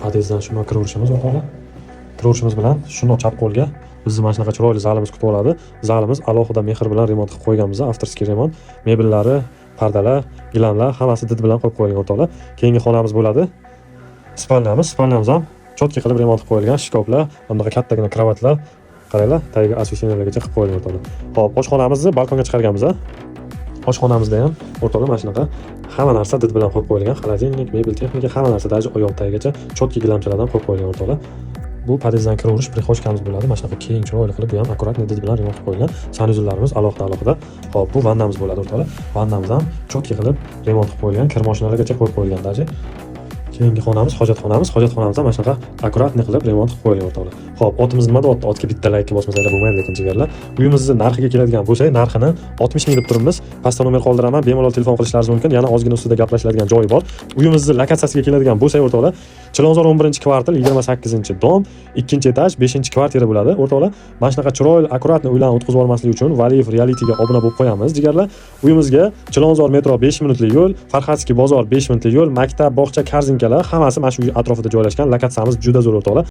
podyezddan shundoq kiraverishimiz o'rtoqlar. Kiraverishimiz bilan shundoq chap qo'lga bizni mana shunaqa chiroyli zalimiz kutib oladi. Zalimiz alohida mehr bilan remont qilib qo'yganmiz, avtorskiy remont. Mebellari, pardalar, gilamlar hammasi did bilan qo'yib qo'yilgan o'rtoqlar. Keyingi xonamiz bo'ladi. Spalnyamiz ham cho'tka qilib remont qilib qo'yilgan, shkaflar, bundaqa kattagina kravatlar, qaranglar, tagiga osvesheniyalargacha qilib qo'yilgan o'rtoqlar. Xo'p, oshxonamizni balkonga chiqarganmiz a. Oshxonamizda ham o'rtoqlar mana shunaqa hamma narsa did bilan qo'yib qo'yilgan, xolodilnik, mebel texnika, hamma narsa даже oyoq tagigacha cho'tka gilamchalardan qo'yib qo'yilgan o'rtoqlar. Bu podyezddan kiraverish prixochkamiz bo'ladi. Mana shunaqa keng chiroyli qilib, bu ham akkuratni did bilan remont qilib qo'yilgan. Sanuzullarimiz alohida. Xo'p, bu vannamiz bo'ladi o'rtoqlar. Vannamiz ham cho'tka qilib remont qilib qo'yilgan, kir mashinalargacha qo'yib qo'yilgan даже. Keyingi xonamiz hojatxonamiz ham mana shunaqa akkuratni qilib remont qilib qo'yilgan o'rtoqlar. Xo'p, otimiz nima deyapti? Otga bitta like bosmasanglar bo'lmaydi lekin jigarlar. Uyimizni narxiga keladigan bo'lsak, narxini 60 ming deb turibmiz. Pastda nomer qoldiraman, bemalol telefon qilishlaringiz mumkin. Yana ozgina ustida gaplashiladigan joyi bor. Uyimizni lokatsiyasiga keladigan bo'lsak o'rtoqlar, Chilonzor 11-kvartal 28-dom, 2-etaj, 5-kvartira bo'ladi o'rtoqlar. Mana shunaqa chiroyli, akkuratni uylarni o'tkazib olmaslik uchun Valiyev Reality'ga obuna bo'lib qo'yamiz jigarlar. Uyimizga Chilonzor metro 5 minutlik yo'l, Farxatskiy bozor 5 minutlik yo'l, maktab, bog'cha, korzinkalar hammasi mana shu atrofida joylashgan. Lokatsiyamiz juda zo'r o'rtoqlar.